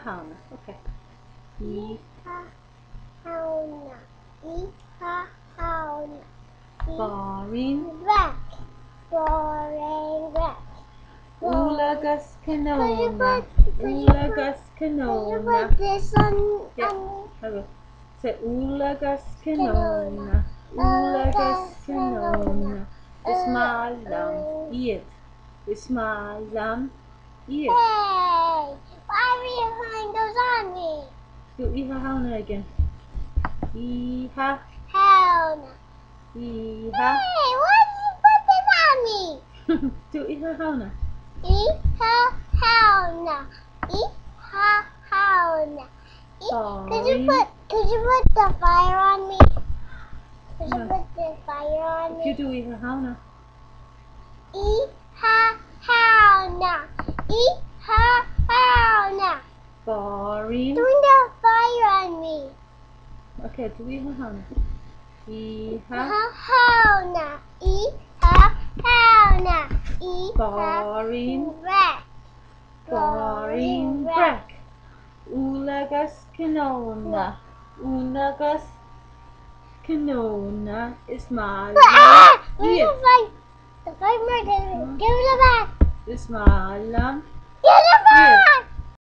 Hauna. Okay. Hauna. Hauna. Boring. Back. Boring back. Ulagus Could you canona. put Ulagus canona. this on? Yeah, I will. Say Ulagus canona. Ulagus canona. Ismalam. Eat. Ismalam. Eat. Hey! Why are you putting those on me? Do Iha Hauna again. Iha. Hauna. Iha. Hey! Why did you put this on me? Do Iha Hauna. Hauna. Hauna. Boring. Could you put the fire on me? Could you No. put the fire on You me? do Iha Hauna. Hauna. Hauna. Boring. Doing the fire on me. Okay, do Iha Hauna. Iha. Hauna. Hauna. Boring. Wreck. Boring. Break. Ulagus canona. Ulagus canona. Ismalam. Where's Eat. the fire? The fire, give it back. Ismalam. Give it back.